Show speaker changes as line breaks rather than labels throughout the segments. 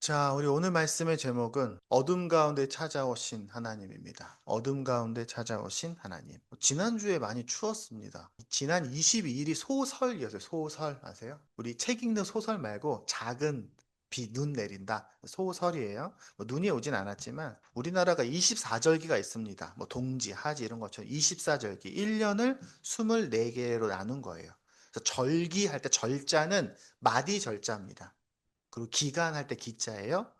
자, 우리 오늘 말씀의 제목은 어둠 가운데 찾아오신 하나님입니다. 어둠 가운데 찾아오신 하나님. 지난주에 많이 추웠습니다. 지난 22일이 소설이었어요. 소설 아세요? 우리 책 읽는 소설 말고 작은 비, 눈 내린다. 소설이에요. 눈이 오진 않았지만 우리나라가 24절기가 있습니다. 동지, 하지 이런 것처럼 24절기. 1년을 24개로 나눈 거예요. 그래서 절기할 때 절자는 마디 절자입니다. 그리고 기간 할 때 기자예요.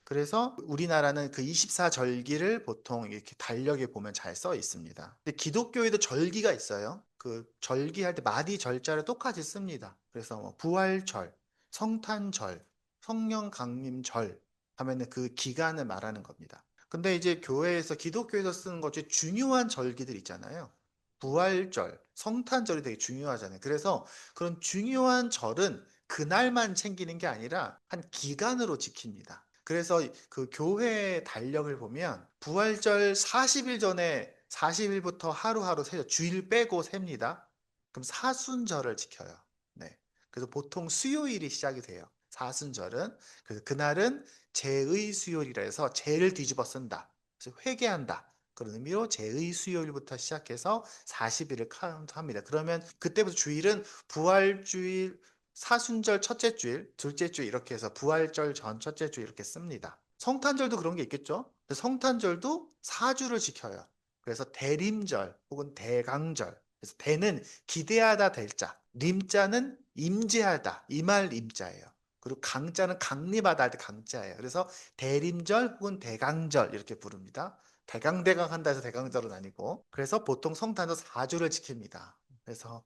그래서 우리나라는 그 24절기를 보통 이렇게 달력에 보면 잘 써 있습니다. 근데 기독교에도 절기가 있어요. 그 절기할 때 마디 절자를 똑같이 씁니다. 그래서 부활절, 성탄절, 성령 강림절 하면은 그 기간을 말하는 겁니다. 근데 이제 교회에서 기독교에서 쓰는 것 중에 중요한 절기들 있잖아요. 부활절, 성탄절이 되게 중요하잖아요. 그래서 그런 중요한 절은 그날만 챙기는 게 아니라 한 기간으로 지킵니다. 그래서 그 교회 달력을 보면 부활절 40일 전에 40일부터 하루하루 세죠. 주일 빼고 셉니다. 그럼 사순절을 지켜요. 네. 그래서 보통 수요일이 시작이 돼요. 사순절은. 그래서 그날은 제의 수요일이라 해서 제를 뒤집어 쓴다. 그래서 회개한다. 그런 의미로 제의 수요일부터 시작해서 40일을 카운트합니다. 그러면 그때부터 주일은 부활주일, 사순절 첫째 주일, 둘째 주일 이렇게 해서 부활절 전 첫째 주일 이렇게 씁니다. 성탄절도 그런 게 있겠죠? 성탄절도 4주를 지켜요. 그래서 대림절 혹은 대강절. 그래서 대는 기대하다 될자, 림자는 임재하다, 임할 임자예요. 그리고 강자는 강림하다 할 때 강자예요. 그래서 대림절 혹은 대강절 이렇게 부릅니다. 대강대강 한다 해서 대강절은 아니고. 그래서 보통 성탄절 4주를 지킵니다. 그래서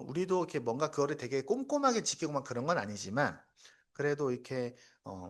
우리도 이렇게 뭔가 그거를 되게 꼼꼼하게 지키고 막 그런 건 아니지만 그래도 이렇게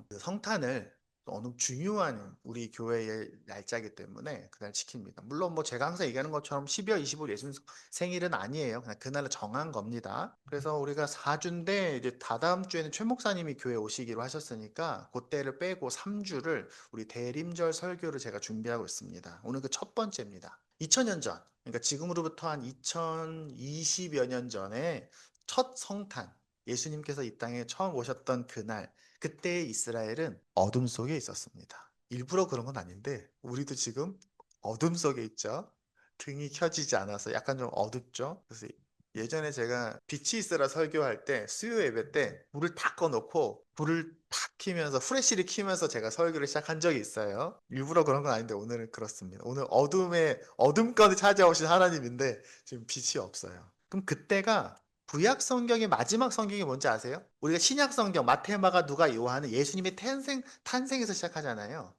그 성탄을 어느 중요한 우리 교회의 날짜이기 때문에 그날 지킵니다. 물론 뭐 제가 항상 얘기하는 것처럼 12월 25일 예수님 생일은 아니에요. 그냥 그날을 정한 겁니다. 그래서 우리가 4주인데 이제 다다음 주에는 최 목사님이 교회 오시기로 하셨으니까 그때를 빼고 3주를 우리 대림절 설교를 제가 준비하고 있습니다. 오늘 그 첫 번째입니다. 2000년 전, 그러니까 지금으로부터 한 2020여 년 전에 첫 성탄, 예수님께서 이 땅에 처음 오셨던 그날, 그때 이스라엘은 어둠 속에 있었습니다. 일부러 그런 건 아닌데, 우리도 지금 어둠 속에 있죠. 등이 켜지지 않아서 약간 좀 어둡죠. 그래서 예전에 제가 빛이 있으라 설교할 때 수요 예배 때 불을 다 꺼놓고 불을 탁 켜면서 후레쉬를 켜면서 제가 설교를 시작한 적이 있어요. 일부러 그런 건 아닌데 오늘은 그렇습니다. 오늘 어둠까지 찾아오신 하나님인데 지금 빛이 없어요. 그럼 그때가 구약 성경의 마지막 성경이 뭔지 아세요? 우리가 신약 성경 마태, 마가, 누가, 요한은 예수님의 탄생에서 시작하잖아요.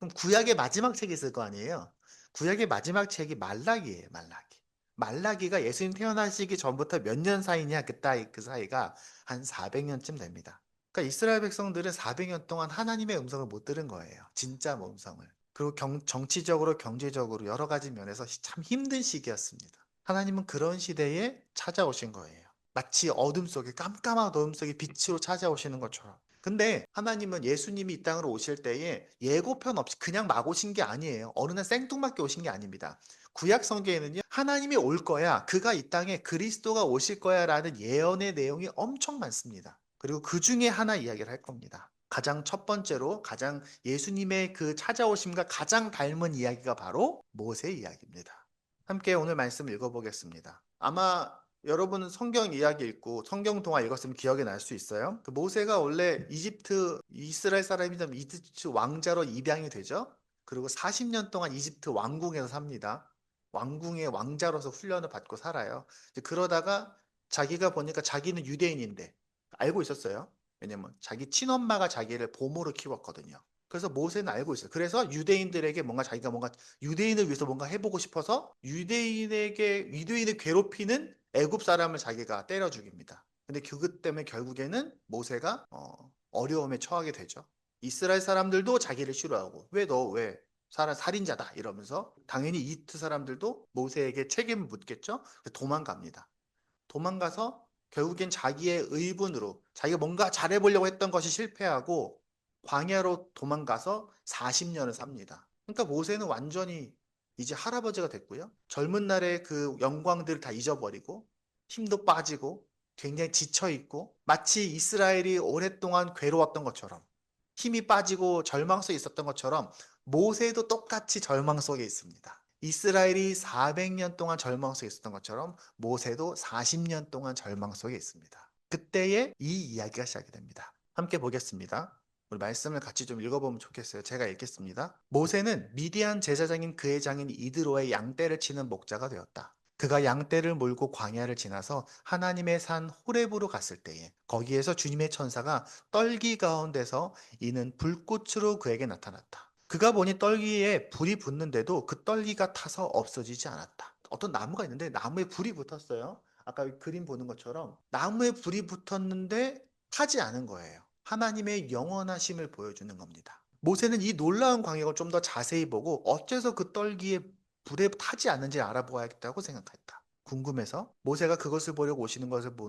그럼 구약의 마지막 책이 있을 거 아니에요? 구약의 마지막 책이 말라기예요, 말라기. 말라기가 예수님 태어나시기 전부터 몇 년 사이냐? 그 사이가 한 400년쯤 됩니다. 그러니까 이스라엘 백성들은 400년 동안 하나님의 음성을 못 들은 거예요. 진짜 음성을. 그리고 정치적으로, 경제적으로 여러 가지 면에서 참 힘든 시기였습니다. 하나님은 그런 시대에 찾아오신 거예요. 마치 어둠 속에, 깜깜한 어둠 속에 빛으로 찾아오시는 것처럼. 근데 하나님은 예수님이 이 땅으로 오실 때에 예고편 없이 그냥 막 오신 게 아니에요. 어느 날 생뚱맞게 오신 게 아닙니다. 구약 성경에는요, 하나님이 올 거야, 그가 이 땅에 그리스도가 오실 거야 라는 예언의 내용이 엄청 많습니다. 그리고 그 중에 하나 이야기를 할 겁니다. 가장 첫 번째로 가장 예수님의 그 찾아오심과 가장 닮은 이야기가 바로 모세 이야기입니다. 함께 오늘 말씀 읽어보겠습니다. 아마 여러분은 성경 이야기 읽고 성경 동화 읽었으면 기억이 날 수 있어요. 그 모세가 원래 이스라엘 사람이면 이집트 왕자로 입양이 되죠. 그리고 40년 동안 이집트 왕궁에서 삽니다. 왕궁의 왕자로서 훈련을 받고 살아요. 그러다가 자기가 보니까 자기는 유대인인데 알고 있었어요. 왜냐면 자기 친엄마가 자기를 보모로 키웠거든요. 그래서 모세는 알고 있어요. 그래서 유대인들에게 자기가 유대인을 위해서 뭔가 해보고 싶어서 유대인을 괴롭히는 애굽 사람을 자기가 때려 죽입니다. 근데 그것 때문에 결국에는 모세가 어려움에 처하게 되죠. 이스라엘 사람들도 자기를 싫어하고 왜 살인자다 이러면서 당연히 이집트 사람들도 모세에게 책임을 묻겠죠. 도망갑니다. 도망가서 결국엔 자기의 의분으로 자기가 뭔가 잘해보려고 했던 것이 실패하고 광야로 도망가서 40년을 삽니다. 그러니까 모세는 완전히 이제 할아버지가 됐고요. 젊은 날의 그 영광들을 다 잊어버리고 힘도 빠지고 굉장히 지쳐있고 마치 이스라엘이 오랫동안 괴로웠던 것처럼 힘이 빠지고 절망 속에 있었던 것처럼 모세도 똑같이 절망 속에 있습니다. 이스라엘이 400년 동안 절망 속에 있었던 것처럼 모세도 40년 동안 절망 속에 있습니다. 그때에 이 이야기가 시작이 됩니다. 함께 보겠습니다. 우리 말씀을 같이 좀 읽어보면 좋겠어요. 제가 읽겠습니다. 모세는 미디안 제사장인 그의 장인 이드로의 양떼를 치는 목자가 되었다. 그가 양떼를 몰고 광야를 지나서 하나님의 산 호렙으로 갔을 때에 거기에서 주님의 천사가 떨기 가운데서 이는 불꽃으로 그에게 나타났다. 그가 보니 떨기에 불이 붙는데도 그 떨기가 타서 없어지지 않았다. 어떤 나무가 있는데 나무에 불이 붙었어요. 아까 그림 보는 것처럼 나무에 불이 붙었는데 타지 않은 거예요. 하나님의 영원하심을 보여주는 겁니다. 모세는 이 놀라운 광경을 좀 더 자세히 보고 어째서 그 떨기에 불에 타지 않는지 알아보아야겠다고 생각했다. 궁금해서 모세가 그것을 보려고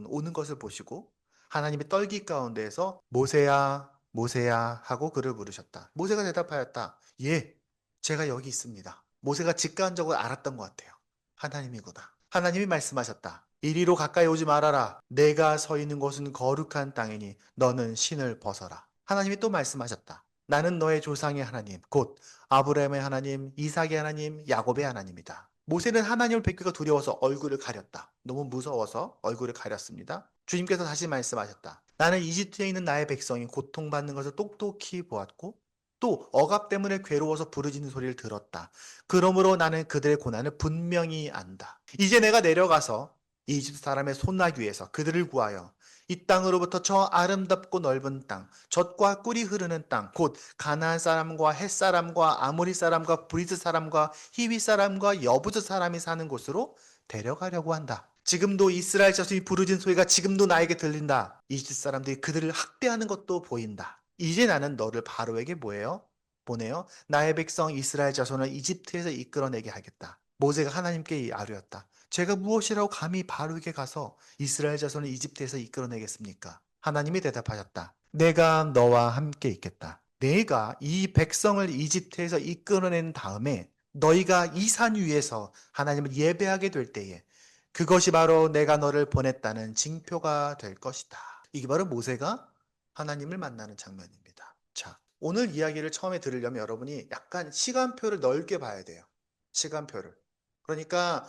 오는 것을 보시고 하나님의 떨기 가운데에서 모세야, 모세야 하고 그를 부르셨다. 모세가 대답하였다. 예, 제가 여기 있습니다. 모세가 직관적으로 알았던 것 같아요. 하나님이구나. 하나님이 말씀하셨다. 이리로 가까이 오지 말아라. 내가 서 있는 곳은 거룩한 땅이니 너는 신을 벗어라. 하나님이 또 말씀하셨다. 나는 너의 조상의 하나님, 곧 아브라함의 하나님, 이삭의 하나님, 야곱의 하나님이다. 모세는 하나님을 뵙기가 두려워서 얼굴을 가렸다. 너무 무서워서 얼굴을 가렸습니다. 주님께서 다시 말씀하셨다. 나는 이집트에 있는 나의 백성이 고통받는 것을 똑똑히 보았고 또 억압 때문에 괴로워서 부르짖는 소리를 들었다. 그러므로 나는 그들의 고난을 분명히 안다. 이제 내가 내려가서 이집트 사람의 손나귀 위에서 그들을 구하여 이 땅으로부터 저 아름답고 넓은 땅, 젖과 꿀이 흐르는 땅, 곧 가나안 사람과 헷 사람과 아모리 사람과 브리스 사람과 히위 사람과 여부스 사람이 사는 곳으로 데려가려고 한다. 지금도 이스라엘 자손이 부르짖는 소리가 지금도 나에게 들린다. 이집트 사람들이 그들을 학대하는 것도 보인다. 이제 나는 너를 바로에게 뭐예요? 보내요. 나의 백성 이스라엘 자손을 이집트에서 이끌어내게 하겠다. 모세가 하나님께 아뢰었다. 제가 무엇이라고 감히 바로에게 가서 이스라엘 자손을 이집트에서 이끌어내겠습니까? 하나님이 대답하셨다. 내가 너와 함께 있겠다. 내가 이 백성을 이집트에서 이끌어낸 다음에 너희가 이 산 위에서 하나님을 예배하게 될 때에 그것이 바로 내가 너를 보냈다는 징표가 될 것이다. 이게 바로 모세가 하나님을 만나는 장면입니다. 자, 오늘 이야기를 처음에 들으려면 여러분이 약간 시간표를 넓게 봐야 돼요. 시간표를. 그러니까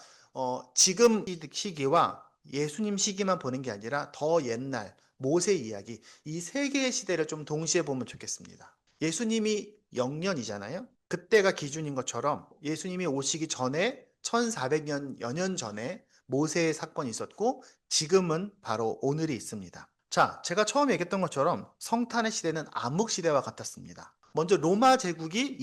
지금 시기와 예수님 시기만 보는 게 아니라 더 옛날 모세 이야기 이 세 개의 시대를 좀 동시에 보면 좋겠습니다. 예수님이 0년이잖아요. 그때가 기준인 것처럼 예수님이 오시기 전에 1400여 년 전에 모세의 사건이 있었고 지금은 바로 오늘이 있습니다. 자, 제가 처음에 얘기했던 것처럼 성탄의 시대는 암흑 시대와 같았습니다. 먼저 로마 제국이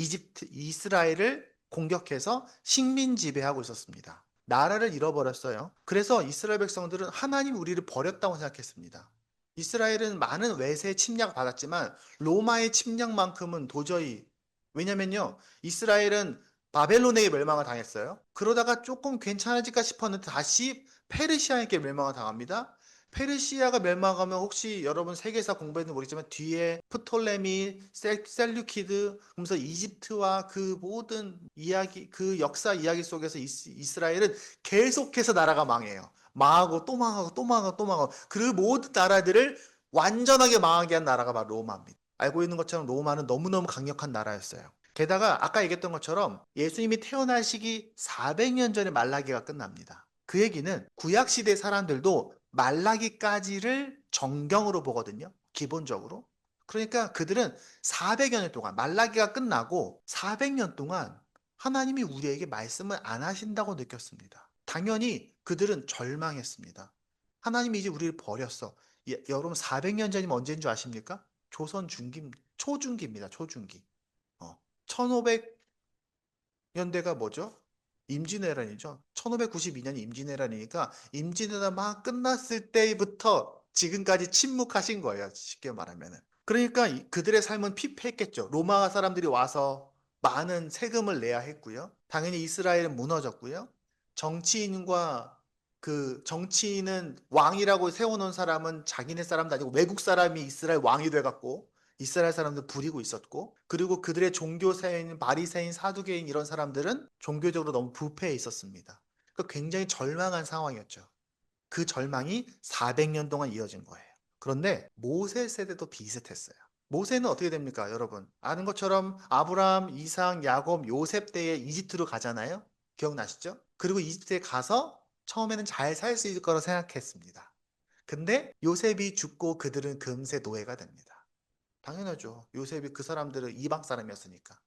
이스라엘을 공격해서 식민 지배하고 있었습니다. 나라를 잃어버렸어요. 그래서 이스라엘 백성들은 하나님 우리를 버렸다고 생각했습니다. 이스라엘은 많은 외세 침략을 받았지만 로마의 침략만큼은 도저히 왜냐면요. 이스라엘은 바벨론에게 멸망을 당했어요. 그러다가 조금 괜찮아질까 싶었는데 다시 페르시아에게 멸망을 당합니다. 페르시아가 멸망하면 혹시 여러분 세계사 공부했는지 모르겠지만 뒤에 프톨레미, 셀류키드 그러면서 이집트와 그 모든 이야기 그 역사 이야기 속에서 이스라엘은 계속해서 나라가 망해요. 망하고 또 망하고 또 망하고 또 망하고 그 모든 나라들을 완전하게 망하게 한 나라가 바로 로마입니다. 알고 있는 것처럼 로마는 너무너무 강력한 나라였어요. 게다가 아까 얘기했던 것처럼 예수님이 태어나시기 400년 전에 말라기가 끝납니다. 그 얘기는 구약시대 사람들도 말라기까지를 정경으로 보거든요. 기본적으로. 그러니까 그들은 400여 년 동안 말라기가 끝나고 400년 동안 하나님이 우리에게 말씀을 안 하신다고 느꼈습니다. 당연히 그들은 절망했습니다. 하나님이 이제 우리를 버렸어. 여러분 400년 전이면 언제인 줄 아십니까? 조선 중기, 초중기입니다. 초중기. 1500년대가 뭐죠? 임진왜란이죠. 1592년이 임진왜란이니까 임진왜란 막 끝났을 때부터 지금까지 침묵하신 거예요. 쉽게 말하면은. 그러니까 그들의 삶은 피폐했겠죠. 로마 사람들이 와서 많은 세금을 내야 했고요. 당연히 이스라엘은 무너졌고요. 정치인과 그 정치인은 왕이라고 세워놓은 사람은 자기네 사람도 아니고 외국 사람이 이스라엘 왕이 돼갖고 이스라엘 사람들 부리고 있었고 그리고 그들의 종교세인, 바리새인, 사두개인 이런 사람들은 종교적으로 너무 부패해 있었습니다. 그러니까 굉장히 절망한 상황이었죠. 그 절망이 400년 동안 이어진 거예요. 그런데 모세 세대도 비슷했어요. 모세는 어떻게 됩니까, 여러분? 아는 것처럼 아브라함, 이삭, 야곱, 요셉 때에 이집트로 가잖아요. 기억나시죠? 그리고 이집트에 가서 처음에는 잘 살 수 있을 거라 생각했습니다. 근데 요셉이 죽고 그들은 금세 노예가 됩니다. 당연하죠. 요셉이 그 사람들은 이방 사람이었으니까.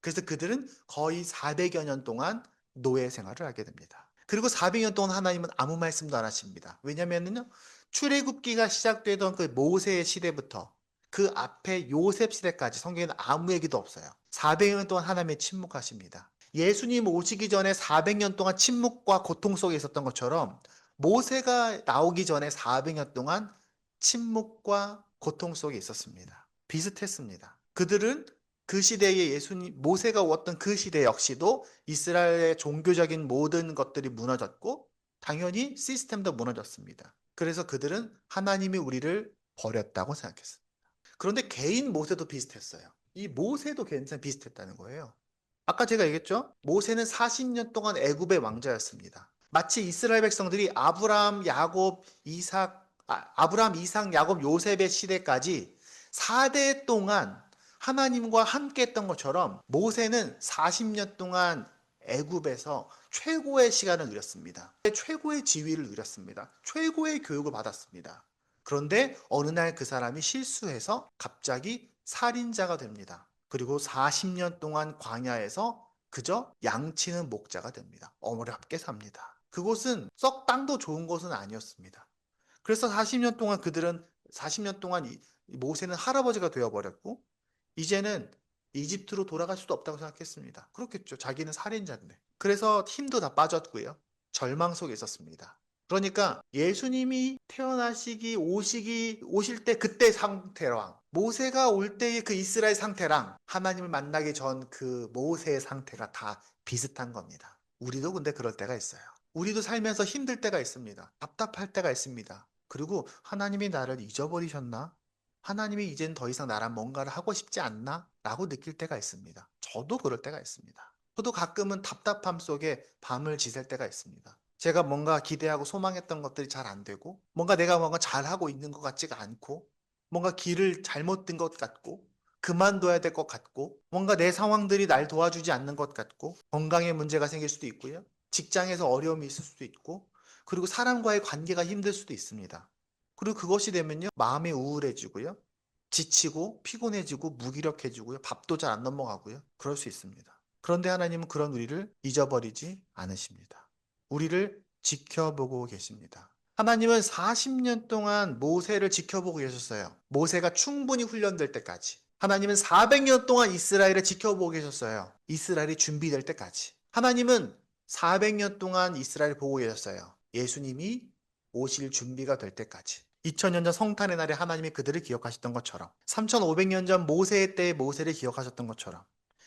그래서 그들은 거의 400여 년 동안 노예 생활을 하게 됩니다. 그리고 400년 동안 하나님은 아무 말씀도 안 하십니다. 왜냐면은요, 출애굽기가 시작되던 그 모세의 시대부터 그 앞에 요셉 시대까지 성경에는 아무 얘기도 없어요. 400년 동안 하나님의 침묵하십니다. 예수님 오시기 전에 400년 동안 침묵과 고통 속에 있었던 것처럼 모세가 나오기 전에 400년 동안 침묵과 고통 속에 있었습니다. 비슷했습니다. 그들은 그 시대에 예수님, 모세가 왔던 그 시대 역시도 이스라엘의 종교적인 모든 것들이 무너졌고, 당연히 시스템도 무너졌습니다. 그래서 그들은 하나님이 우리를 버렸다고 생각했어요. 그런데 개인 모세도 비슷했어요. 이 모세도 괜찮 비슷했다는 거예요. 아까 제가 얘기했죠? 모세는 40년 동안 애굽의 왕자였습니다. 마치 이스라엘 백성들이 아브라함, 이삭, 야곱, 요셉의 시대까지 4대 동안 하나님과 함께 했던 것처럼 모세는 40년 동안 애굽에서 최고의 시간을 누렸습니다. 최고의 지위를 누렸습니다. 최고의 교육을 받았습니다. 그런데 어느 날 그 사람이 실수해서 갑자기 살인자가 됩니다. 그리고 40년 동안 광야에서 그저 양치는 목자가 됩니다. 어렵게 삽니다. 그곳은 썩 땅도 좋은 곳은 아니었습니다. 그래서 40년 동안 모세는 할아버지가 되어버렸고, 이제는 이집트로 돌아갈 수도 없다고 생각했습니다. 그렇겠죠. 자기는 살인자인데. 그래서 힘도 다 빠졌고요. 절망 속에 있었습니다. 그러니까 예수님이 오실 때 그때 상태랑 모세가 올 때의 그 이스라엘 상태랑 하나님을 만나기 전 그 모세의 상태가 다 비슷한 겁니다. 우리도 근데 그럴 때가 있어요. 우리도 살면서 힘들 때가 있습니다. 답답할 때가 있습니다. 그리고 하나님이 나를 잊어버리셨나? 하나님이 이젠 더 이상 나랑 뭔가를 하고 싶지 않나? 라고 느낄 때가 있습니다. 저도 그럴 때가 있습니다. 저도 가끔은 답답함 속에 밤을 지샐 때가 있습니다. 제가 뭔가 기대하고 소망했던 것들이 잘 안 되고, 내가 뭔가 잘하고 있는 것 같지가 않고, 뭔가 길을 잘못 든 것 같고, 그만둬야 될 것 같고, 뭔가 내 상황들이 날 도와주지 않는 것 같고, 건강에 문제가 생길 수도 있고요. 직장에서 어려움이 있을 수도 있고, 그리고 사람과의 관계가 힘들 수도 있습니다. 그리고 그것이 되면요, 마음이 우울해지고요. 지치고 피곤해지고 무기력해지고요. 밥도 잘 안 넘어가고요. 그럴 수 있습니다. 그런데 하나님은 그런 우리를 잊어버리지 않으십니다. 우리를 지켜보고 계십니다. 하나님은 40년 동안 모세를 지켜보고 계셨어요. 모세가 충분히 훈련될 때까지. 하나님은 400년 동안 이스라엘을 지켜보고 계셨어요. 이스라엘이 준비될 때까지. 하나님은 400년 동안 이스라엘을 보고 계셨어요. 예수님이 오실 준비가 될 때까지. 2000년 전 성탄의 날에 하나님이 그들을 기억하셨던 것처럼, 3500년 전 모세의 때에 모세를 기억하셨던 것처럼,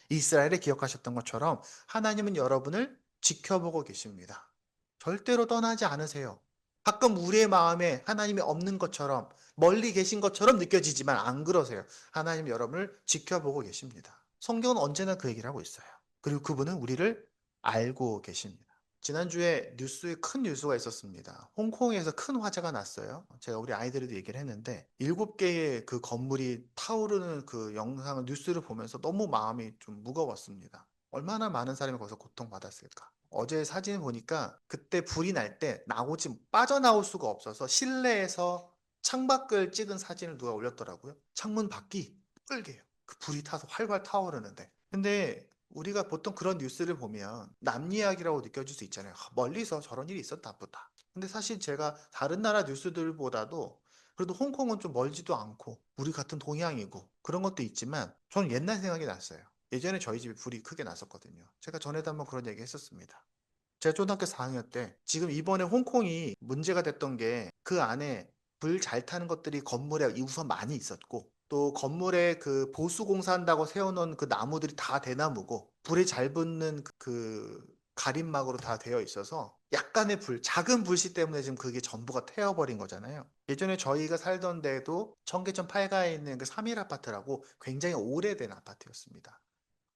이스라엘을 기억하셨던 것처럼 하나님은 여러분을 지켜보고 계십니다. 절대로 떠나지 않으세요. 가끔 우리의 마음에 하나님이 없는 것처럼, 멀리 계신 것처럼 느껴지지만 안 그러세요. 하나님 여러분을 지켜보고 계십니다. 성경은 언제나 그 얘기를 하고 있어요. 그리고 그분은 우리를 알고 계십니다. 지난주에 뉴스에 큰 뉴스가 있었습니다. 홍콩에서 큰 화재가 났어요. 제가 우리 아이들에도 얘기를 했는데 7개의 그 건물이 타오르는 그 영상을 뉴스를 보면서 너무 마음이 좀 무거웠습니다. 얼마나 많은 사람이 거기서 고통받았을까. 어제 사진 보니까 그때 불이 날 때 빠져나올 수가 없어서 실내에서 창밖을 찍은 사진을 누가 올렸더라고요. 창문 밖이 빨개요. 그 불이 타서 활활 타오르는데. 근데 우리가 보통 그런 뉴스를 보면 남 이야기라고 느껴질 수 있잖아요. 멀리서 저런 일이 있었나 보다. 근데 사실 제가 다른 나라 뉴스들보다도 그래도 홍콩은 좀 멀지도 않고 우리 같은 동양이고 그런 것도 있지만 저는 옛날 생각이 났어요. 예전에 저희 집에 불이 크게 났었거든요. 제가 전에도 한번 그런 얘기 했었습니다. 제가 초등학교 4학년 때 지금 이번에 홍콩이 문제가 됐던 게 그 안에 불 잘 타는 것들이 건물에 우선 많이 있었고 또 건물에 그 보수 공사한다고 세워놓은 그 나무들이 다 대나무고 불이 잘 붙는 그 가림막으로 다 되어 있어서 약간의 작은 불씨 때문에 지금 그게 전부가 태워버린 거잖아요. 예전에 저희가 살던 데도 청계천 8가에 있는 그 3일 아파트라고 굉장히 오래된 아파트였습니다.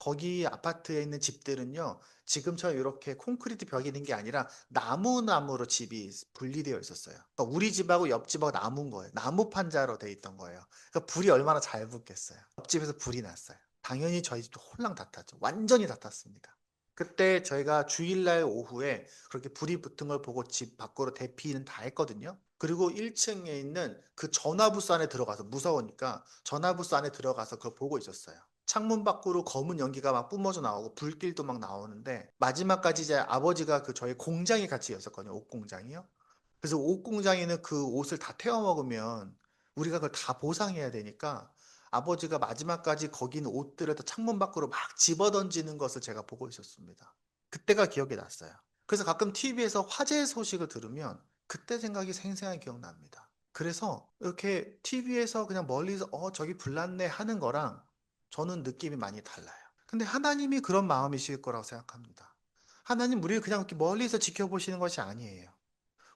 거기 아파트에 있는 집들은요, 지금처럼 이렇게 콘크리트 벽이 있는 게 아니라 나무로 집이 분리되어 있었어요. 그러니까 우리 집하고 옆집하고 나무인 거예요. 나무 판자로 돼 있던 거예요. 그러니까 불이 얼마나 잘 붙겠어요. 옆집에서 불이 났어요. 당연히 저희 집도 홀랑 다 탔죠. 완전히 다 탔습니다. 그때 저희가 주일날 오후에 그렇게 불이 붙은 걸 보고 집 밖으로 대피는 다 했거든요. 그리고 1층에 있는 그 전화부스 안에 들어가서, 무서우니까 전화부스 안에 들어가서 그걸 보고 있었어요. 창문 밖으로 검은 연기가 막 뿜어져 나오고 불길도 막 나오는데, 마지막까지 이제 아버지가 그 저희 공장이 같이 였었거든요. 옷 공장이요. 그래서 옷 공장에는 그 옷을 다 태워 먹으면 우리가 그걸 다 보상해야 되니까, 아버지가 마지막까지 거기 있는 옷들을 다 창문 밖으로 막 집어던지는 것을 제가 보고 있었습니다. 그때가 기억이 났어요. 그래서 가끔 TV에서 화재 소식을 들으면 그때 생각이 생생하게 기억납니다. 그래서 이렇게 TV에서 그냥 멀리서 저기 불났네 하는 거랑 저는 느낌이 많이 달라요. 근데 하나님이 그런 마음이실 거라고 생각합니다. 하나님 우리를 그냥 이렇게 멀리서 지켜보시는 것이 아니에요.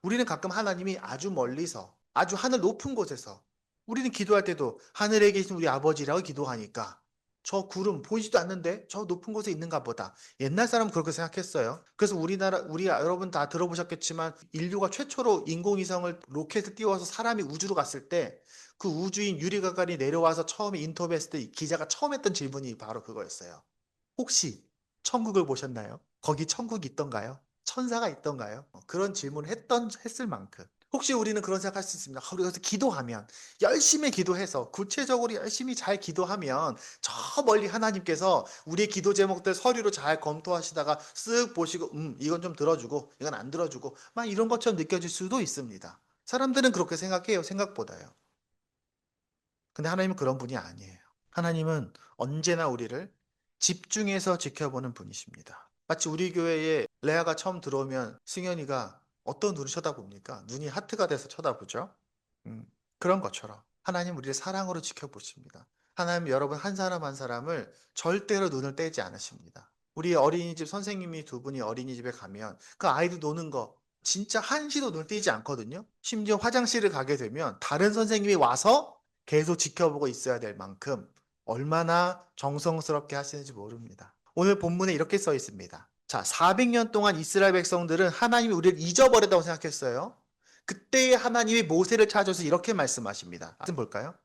우리는 가끔 하나님이 아주 멀리서, 아주 하늘 높은 곳에서, 우리는 기도할 때도 하늘에 계신 우리 아버지라고 기도하니까 저 구름 보이지도 않는데 저 높은 곳에 있는가 보다. 옛날 사람은 그렇게 생각했어요. 그래서 우리 여러분 다 들어보셨겠지만, 인류가 최초로 인공위성을 로켓을 띄워서 사람이 우주로 갔을 때 그 우주인 유리 가가리 내려와서 처음에 인터뷰했을 때 기자가 처음 했던 질문이 바로 그거였어요. 혹시 천국을 보셨나요? 거기 천국이 있던가요? 천사가 있던가요? 그런 질문을 했을 만큼. 혹시 우리는 그런 생각할 수 있습니다. 우리가 기도하면, 열심히 기도해서, 구체적으로 열심히 잘 기도하면, 저 멀리 하나님께서 우리의 기도 제목들 서류로 잘 검토하시다가 쓱 보시고, 이건 좀 들어주고, 이건 안 들어주고, 막 이런 것처럼 느껴질 수도 있습니다. 사람들은 그렇게 생각해요, 생각보다요. 근데 하나님은 그런 분이 아니에요. 하나님은 언제나 우리를 집중해서 지켜보는 분이십니다. 마치 우리 교회에 레아가 처음 들어오면 승현이가 어떤 눈을 쳐다봅니까? 눈이 하트가 돼서 쳐다보죠. 음, 그런 것처럼 하나님 우리를 사랑으로 지켜보십니다. 하나님 여러분 한 사람 한 사람을 절대로 눈을 떼지 않으십니다. 우리 어린이집 선생님이 두 분이 어린이집에 가면 그 아이들 노는 거 진짜 한시도 눈을 떼지 않거든요. 심지어 화장실을 가게 되면 다른 선생님이 와서 계속 지켜보고 있어야 될 만큼 얼마나 정성스럽게 하시는지 모릅니다. 오늘 본문에 이렇게 써 있습니다. 자, 400년 동안 이스라엘 백성들은 하나님이 우리를 잊어버렸다고 생각했어요. 그때 하나님이 모세를 찾아서 이렇게 말씀하십니다. 말씀 볼까요?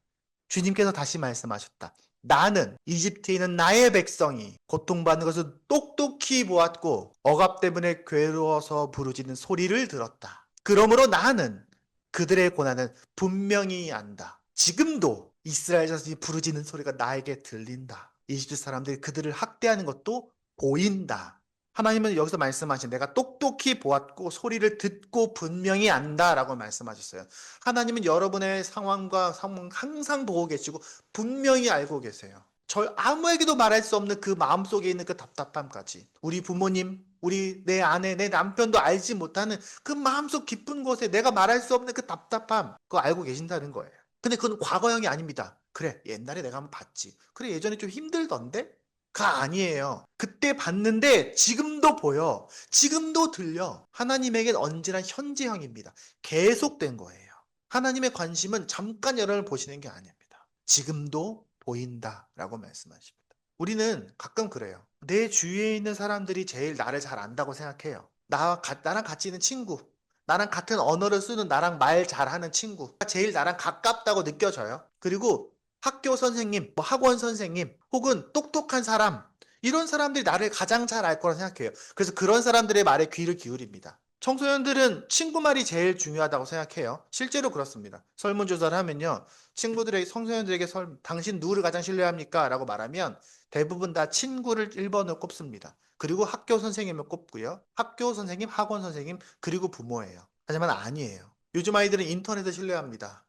주님께서 다시 말씀하셨다. 나는 이집트에 있는 나의 백성이 고통받는 것을 똑똑히 보았고 억압 때문에 괴로워서 부르짖는 소리를 들었다. 그러므로 나는 그들의 고난을 분명히 안다. 지금도 이스라엘 자손이 부르짖는 소리가 나에게 들린다. 이집트 사람들이 그들을 학대하는 것도 보인다. 하나님은 여기서 말씀하신 내가 똑똑히 보았고 소리를 듣고 분명히 안다라고 말씀하셨어요. 하나님은 여러분의 상황과 상황 항상 보고 계시고 분명히 알고 계세요. 저 아무에게도 말할 수 없는 그 마음속에 있는 그 답답함까지, 우리 부모님, 우리 내 아내, 내 남편도 알지 못하는 그 마음속 깊은 곳에 내가 말할 수 없는 그 답답함, 그거 알고 계신다는 거예요. 근데 그건 과거형이 아닙니다. 그래, 옛날에 내가 한번 봤지. 그래, 예전에 좀 힘들던데? 가 아니에요. 그때 봤는데 지금도 보여. 지금도 들려. 하나님에겐 언제나 현재형입니다. 계속된 거예요. 하나님의 관심은 잠깐 여러분을 보시는 게 아닙니다. 지금도 보인다라고 말씀하십니다. 우리는 가끔 그래요. 내 주위에 있는 사람들이 제일 나를 잘 안다고 생각해요. 나랑 같이 있는 친구, 나랑 같은 언어를 쓰는, 나랑 말 잘하는 친구가 제일 나랑 가깝다고 느껴져요. 그리고 학교 선생님, 뭐 학원 선생님, 혹은 똑똑한 사람, 이런 사람들이 나를 가장 잘 알 거라 생각해요. 그래서 그런 사람들의 말에 귀를 기울입니다. 청소년들은 친구 말이 제일 중요하다고 생각해요. 실제로 그렇습니다. 설문조사를 하면요, 친구들에게, 청소년들에게 당신 누구를 가장 신뢰합니까? 라고 말하면 대부분 다 친구를 1번으로 꼽습니다. 그리고 학교 선생님을 꼽고요. 학교 선생님, 학원 선생님, 그리고 부모예요. 하지만 아니에요. 요즘 아이들은 인터넷을 신뢰합니다.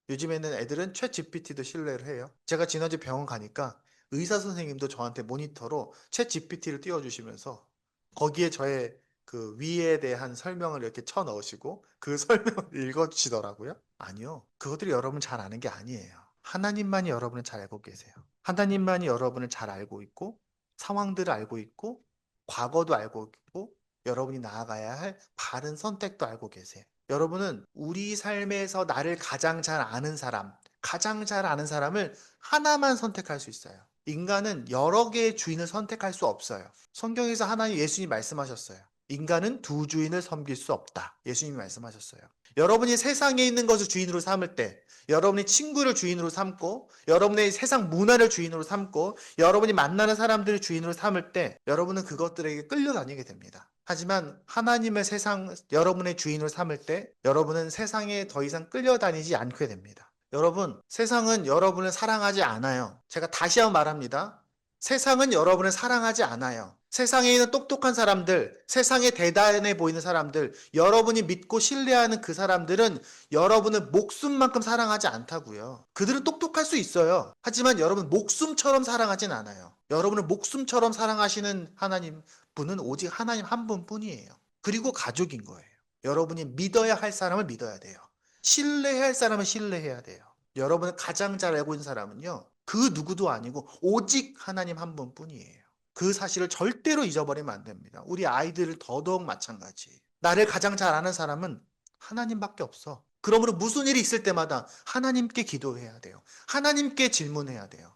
요즘에는 애들은 챗 GPT도 신뢰를 해요. 제가 지난주 병원 가니까 의사 선생님도 저한테 모니터로 챗 GPT를 띄워주시면서 거기에 저의 그 위에 대한 설명을 이렇게 쳐 넣으시고 그 설명을 읽어주시더라고요. 아니요. 그것들이 여러분 잘 아는 게 아니에요. 하나님만이 여러분을 잘 알고 계세요. 하나님만이 여러분을 잘 알고 있고 상황들을 알고 있고 과거도 알고 있고 여러분이 나아가야 할 바른 선택도 알고 계세요. 여러분은 우리 삶에서 나를 가장 잘 아는 사람, 가장 잘 아는 사람을 하나만 선택할 수 있어요. 인간은 여러 개의 주인을 선택할 수 없어요. 성경에서 하나님 예수님이 말씀하셨어요. 인간은 두 주인을 섬길 수 없다. 예수님이 말씀하셨어요. 여러분이 세상에 있는 것을 주인으로 삼을 때, 여러분이 친구를 주인으로 삼고, 여러분의 세상 문화를 주인으로 삼고, 여러분이 만나는 사람들을 주인으로 삼을 때, 여러분은 그것들에게 끌려다니게 됩니다. 하지만 하나님의 세상, 여러분의 주인으로 삼을 때, 여러분은 세상에 더 이상 끌려다니지 않게 됩니다. 여러분, 세상은 여러분을 사랑하지 않아요. 제가 다시 한번 말합니다. 세상은 여러분을 사랑하지 않아요. 세상에 있는 똑똑한 사람들, 세상에 대단해 보이는 사람들, 여러분이 믿고 신뢰하는 그 사람들은 여러분을 목숨만큼 사랑하지 않다고요. 그들은 똑똑할 수 있어요. 하지만 여러분 목숨처럼 사랑하진 않아요. 여러분을 목숨처럼 사랑하시는 하나님 분은 오직 하나님 한 분뿐이에요. 그리고 가족인 거예요. 여러분이 믿어야 할 사람을 믿어야 돼요. 신뢰해야 할 사람은 신뢰해야 돼요. 여러분을 가장 잘 알고 있는 사람은요, 그 누구도 아니고 오직 하나님 한 분뿐이에요. 그 사실을 절대로 잊어버리면 안 됩니다. 우리 아이들을 더더욱 마찬가지. 나를 가장 잘 아는 사람은 하나님밖에 없어. 그러므로 무슨 일이 있을 때마다 하나님께 기도해야 돼요. 하나님께 질문해야 돼요.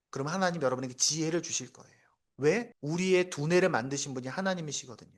그럼 하나님 여러분에게 지혜를 주실 거예요. 왜? 우리의 두뇌를 만드신 분이 하나님이시거든요.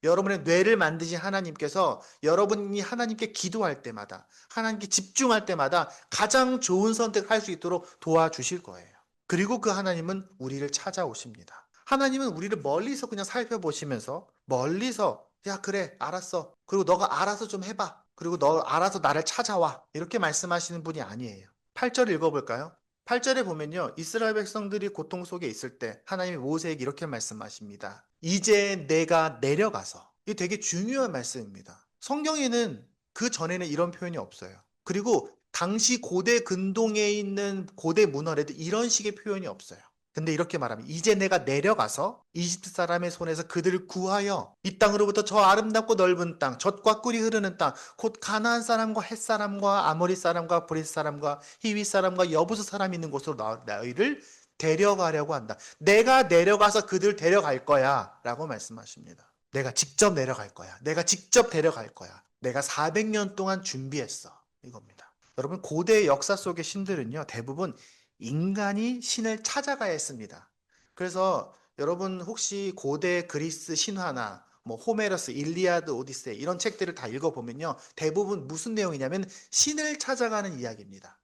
여러분의 뇌를 만드신 하나님께서 여러분이 하나님께 기도할 때마다, 하나님께 집중할 때마다 가장 좋은 선택을 할 수 있도록 도와주실 거예요. 그리고 그 하나님은 우리를 찾아오십니다. 하나님은 우리를 멀리서 그냥 살펴보시면서, 멀리서 야 그래 알았어, 그리고 너가 알아서 좀 해봐, 그리고 너 알아서 나를 찾아와, 이렇게 말씀하시는 분이 아니에요. 8절 읽어볼까요? 8절에 보면요, 이스라엘 백성들이 고통 속에 있을 때 하나님이 모세에게 이렇게 말씀하십니다. 이제 내가 내려가서. 이게 되게 중요한 말씀입니다. 성경에는 그 전에는 이런 표현이 없어요. 그리고 당시 고대 근동에 있는 고대 문헌에도 이런 식의 표현이 없어요. 근데 이렇게 말하면 이제 내가 내려가서 이집트 사람의 손에서 그들을 구하여 이 땅으로부터 저 아름답고 넓은 땅, 젖과 꿀이 흐르는 땅, 곧 가나안 사람과 헷 사람과 아모리 사람과 브릿 사람과 히위 사람과 여부스 사람이 있는 곳으로 너희를 데려가려고 한다. 내가 내려가서 그들 데려갈 거야 라고 말씀하십니다. 내가 직접 내려갈 거야. 내가 직접 데려갈 거야. 내가 400년 동안 준비했어. 이겁니다. 여러분, 고대 역사 속의 신들은요, 대부분 인간이 신을 찾아가야 했습니다. 그래서 여러분 혹시 고대 그리스 신화나 뭐 호메로스, 일리아드, 오디세이 이런 책들을 다 읽어보면요, 대부분 무슨 내용이냐면 신을 찾아가는 이야기입니다.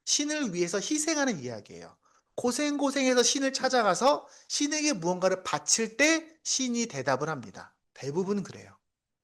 신을 위해서 희생하는 이야기예요. 고생고생해서 신을 찾아가서 신에게 무언가를 바칠 때 신이 대답을 합니다. 대부분 그래요.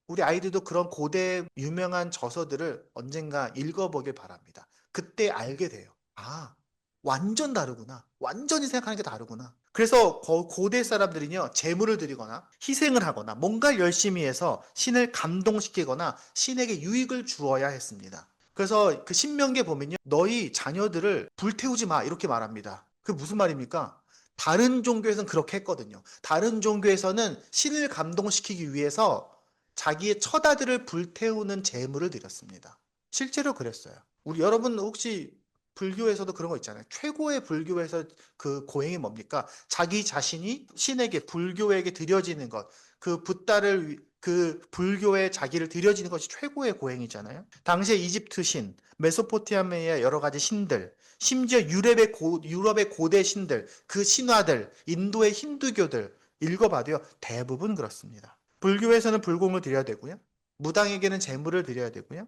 우리 아이들도 그런 고대 유명한 저서들을 언젠가 읽어보길 바랍니다. 그때 알게 돼요. 아, 완전 다르구나. 완전히 생각하는 게 다르구나. 그래서 고대 사람들은요, 제물을 드리거나 희생을 하거나 뭔가를 열심히 해서 신을 감동시키거나 신에게 유익을 주어야 했습니다. 그래서 그 신명기에 보면요, 너희 자녀들을 불태우지 마 이렇게 말합니다. 그게 무슨 말입니까? 다른 종교에서는 그렇게 했거든요. 다른 종교에서는 신을 감동시키기 위해서 자기의 처자들을 불태우는 제물을 드렸습니다. 실제로 그랬어요. 우리 여러분 혹시 불교에서도 그런 거 있잖아요. 최고의 불교에서 그 고행이 뭡니까? 자기 자신이 신에게, 불교에게 드려지는 것, 그 붓다를 그 불교에 자기를 드려지는 것이 최고의 고행이잖아요. 당시에 이집트 신, 메소포타미아의 여러 가지 신들, 심지어 유럽의 고대 신들, 그 신화들, 인도의 힌두교들 읽어봐도요, 대부분 그렇습니다. 불교에서는 불공을 드려야 되고요. 무당에게는 재물을 드려야 되고요.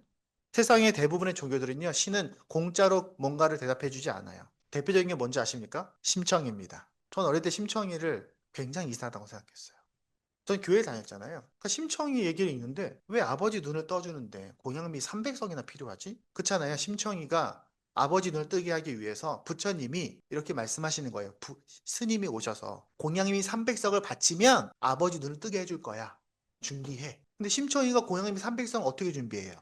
세상의 대부분의 종교들은요, 신은 공짜로 뭔가를 대답해 주지 않아요. 대표적인 게 뭔지 아십니까? 심청입니다. 전 어릴 때 심청이를 굉장히 이상하다고 생각했어요. 전 교회 다녔잖아요. 그러니까 심청이 얘기를 읽는데 왜 아버지 눈을 떠주는데 공양미 300석이나 필요하지? 그렇잖아요. 심청이가 아버지 눈을 뜨게 하기 위해서 부처님이 이렇게 말씀하시는 거예요. 스님이 오셔서 공양미 300석을 바치면 아버지 눈을 뜨게 해줄 거야. 준비해. 근데 심청이가 공양미 300석 어떻게 준비해요?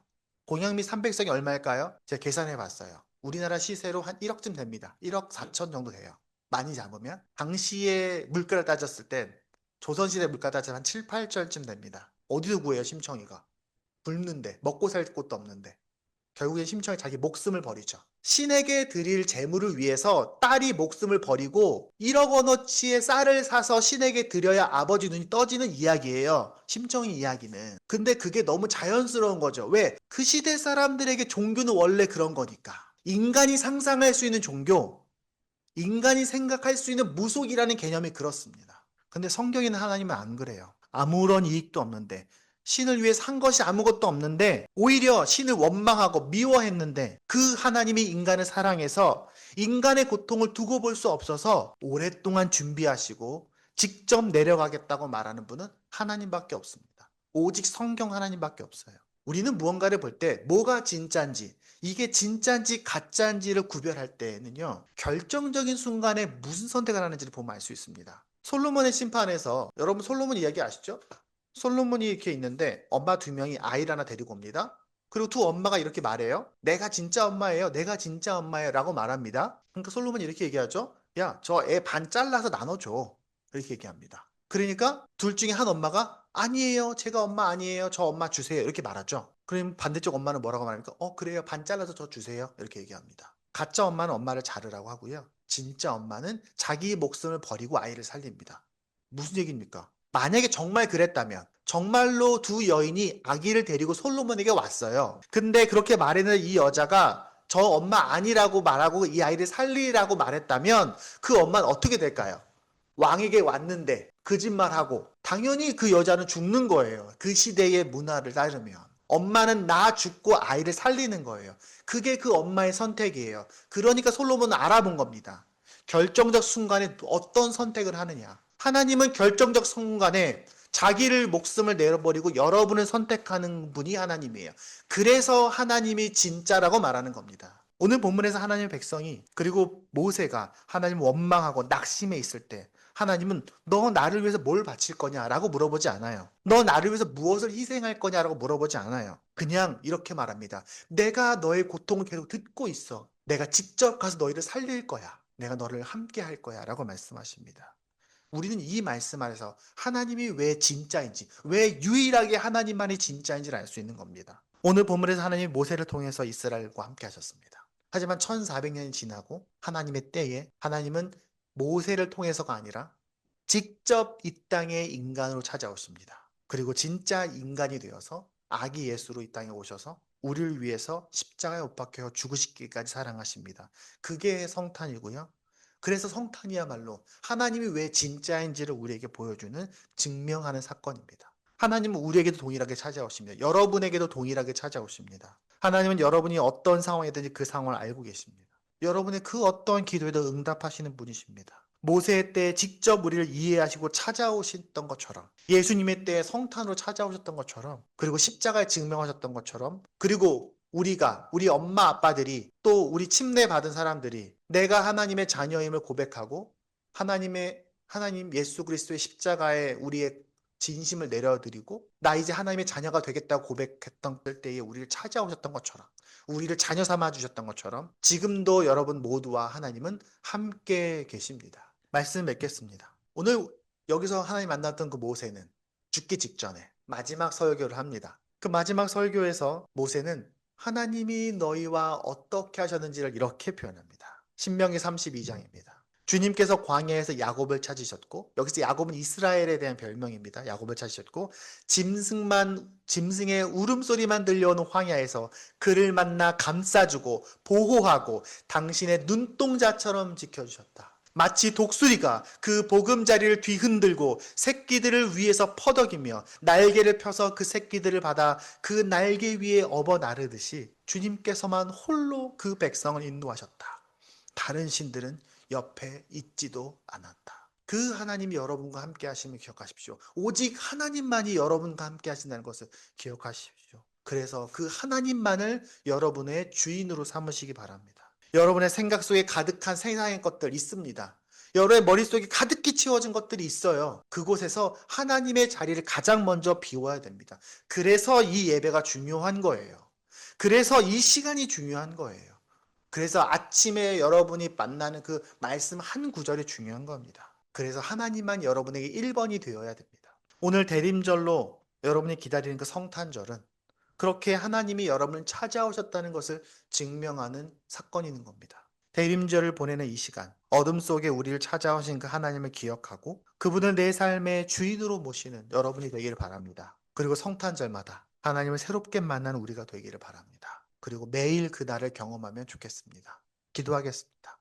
공양미 300석이 얼마일까요? 제가 계산해 봤어요. 우리나라 시세로 한 1억쯤 됩니다. 1억 4천 정도 돼요. 많이 잡으면. 당시에 물가를 따졌을 땐 조선시대 물가 따지면 한 7, 8절쯤 됩니다. 어디서 구해요, 심청이가? 굶는데, 먹고 살 곳도 없는데. 결국엔 심청이 자기 목숨을 버리죠. 신에게 드릴 재물을 위해서 딸이 목숨을 버리고 1억 원어치의 쌀을 사서 신에게 드려야 아버지 눈이 떠지는 이야기예요. 심청이 이야기는. 근데 그게 너무 자연스러운 거죠. 왜? 그 시대 사람들에게 종교는 원래 그런 거니까. 인간이 상상할 수 있는 종교, 인간이 생각할 수 있는 무속이라는 개념이 그렇습니다. 근데 성경에는 하나님은 안 그래요. 아무런 이익도 없는데, 신을 위해 산 것이 아무것도 없는데 오히려 신을 원망하고 미워했는데, 그 하나님이 인간을 사랑해서 인간의 고통을 두고 볼 수 없어서 오랫동안 준비하시고 직접 내려가겠다고 말하는 분은 하나님밖에 없습니다. 오직 성경 하나님밖에 없어요. 우리는 무언가를 볼 때 뭐가 진짜인지, 이게 진짜인지 가짜인지를 구별할 때에는요, 결정적인 순간에 무슨 선택을 하는지를 보면 알 수 있습니다. 솔로몬의 심판에서, 여러분 솔로몬 이야기 아시죠? 솔로몬이 이렇게 있는데 엄마 두 명이 아이를 하나 데리고 옵니다. 그리고 두 엄마가 이렇게 말해요. 내가 진짜 엄마예요. 내가 진짜 엄마예요. 라고 말합니다. 그러니까 솔로몬이 이렇게 얘기하죠. 야, 저 애 반 잘라서 나눠줘. 이렇게 얘기합니다. 그러니까 둘 중에 한 엄마가 아니에요. 제가 엄마 아니에요. 저 엄마 주세요. 이렇게 말하죠. 그럼 반대쪽 엄마는 뭐라고 말합니까? 그래요. 반 잘라서 저 주세요. 이렇게 얘기합니다. 가짜 엄마는 엄마를 자르라고 하고요. 진짜 엄마는 자기 목숨을 버리고 아이를 살립니다. 무슨 얘기입니까? 만약에 정말 그랬다면, 정말로 두 여인이 아기를 데리고 솔로몬에게 왔어요. 근데 그렇게 말했는 이 여자가 저 엄마 아니라고 말하고 이 아이를 살리라고 말했다면 그 엄마는 어떻게 될까요? 왕에게 왔는데 거짓말하고, 당연히 그 여자는 죽는 거예요. 그 시대의 문화를 따르면. 엄마는 나 죽고 아이를 살리는 거예요. 그게 그 엄마의 선택이에요. 그러니까 솔로몬은 알아본 겁니다. 결정적 순간에 어떤 선택을 하느냐. 하나님은 결정적 순간에 자기를 목숨을 내어버리고 여러분을 선택하는 분이 하나님이에요. 그래서 하나님이 진짜라고 말하는 겁니다. 오늘 본문에서 하나님의 백성이, 그리고 모세가 하나님을 원망하고 낙심해 있을 때 하나님은 너 나를 위해서 뭘 바칠 거냐라고 물어보지 않아요. 너 나를 위해서 무엇을 희생할 거냐라고 물어보지 않아요. 그냥 이렇게 말합니다. 내가 너의 고통을 계속 듣고 있어. 내가 직접 가서 너희를 살릴 거야. 내가 너를 함께 할 거야 라고 말씀하십니다. 우리는 이 말씀 안에서 하나님이 왜 진짜인지, 왜 유일하게 하나님만이 진짜인지를 알 수 있는 겁니다. 오늘 본문에서 하나님이 모세를 통해서 이스라엘과 함께 하셨습니다. 하지만 1400년이 지나고 하나님의 때에 하나님은 모세를 통해서가 아니라 직접 이 땅에 인간으로 찾아오십니다. 그리고 진짜 인간이 되어서 아기 예수로 이 땅에 오셔서 우리를 위해서 십자가에 못 박혀 죽으시기까지 사랑하십니다. 그게 성탄이고요. 그래서 성탄이야말로 하나님이 왜 진짜인지를 우리에게 보여주는, 증명하는 사건입니다. 하나님은 우리에게도 동일하게 찾아오십니다. 여러분에게도 동일하게 찾아오십니다. 하나님은 여러분이 어떤 상황이든지 그 상황을 알고 계십니다. 여러분의 그 어떤 기도에도 응답하시는 분이십니다. 모세의 때에 직접 우리를 이해하시고 찾아오셨던 것처럼, 예수님의 때에 성탄으로 찾아오셨던 것처럼, 그리고 십자가에 증명하셨던 것처럼, 그리고 우리 엄마 아빠들이, 또 우리 침례 받은 사람들이 내가 하나님의 자녀임을 고백하고 하나님 예수 그리스도의 십자가에 우리의 진심을 내려드리고 나 이제 하나님의 자녀가 되겠다고 고백했던 때에 우리를 찾아오셨던 것처럼, 우리를 자녀 삼아 주셨던 것처럼 지금도 여러분 모두와 하나님은 함께 계십니다. 말씀 맺겠습니다. 오늘 여기서 하나님 만났던 그 모세는 죽기 직전에 마지막 설교를 합니다. 그 마지막 설교에서 모세는 하나님이 너희와 어떻게 하셨는지를 이렇게 표현합니다. 신명기 32장입니다. 주님께서 광야에서 야곱을 찾으셨고, 여기서 야곱은 이스라엘에 대한 별명입니다. 야곱을 찾으셨고, 짐승의 울음소리만 들려오는 황야에서 그를 만나 감싸주고 보호하고 당신의 눈동자처럼 지켜주셨다. 마치 독수리가 그 보금자리를 뒤흔들고 새끼들을 위에서 퍼덕이며 날개를 펴서 그 새끼들을 받아 그 날개 위에 업어 나르듯이 주님께서만 홀로 그 백성을 인도하셨다. 다른 신들은 옆에 있지도 않았다. 그 하나님이 여러분과 함께 하심을 기억하십시오. 오직 하나님만이 여러분과 함께 하신다는 것을 기억하십시오. 그래서 그 하나님만을 여러분의 주인으로 삼으시기 바랍니다. 여러분의 생각 속에 가득한 세상의 것들 있습니다. 여러분의 머릿속에 가득히 채워진 것들이 있어요. 그곳에서 하나님의 자리를 가장 먼저 비워야 됩니다. 그래서 이 예배가 중요한 거예요. 그래서 이 시간이 중요한 거예요. 그래서 아침에 여러분이 만나는 그 말씀 한 구절이 중요한 겁니다. 그래서 하나님만 여러분에게 1번이 되어야 됩니다. 오늘 대림절로 여러분이 기다리는 그 성탄절은 그렇게 하나님이 여러분을 찾아오셨다는 것을 증명하는 사건이 있는 겁니다. 대림절을 보내는 이 시간, 어둠 속에 우리를 찾아오신 그 하나님을 기억하고 그분을 내 삶의 주인으로 모시는 여러분이 되기를 바랍니다. 그리고 성탄절마다 하나님을 새롭게 만나는 우리가 되기를 바랍니다. 그리고 매일 그 날을 경험하면 좋겠습니다. 기도하겠습니다.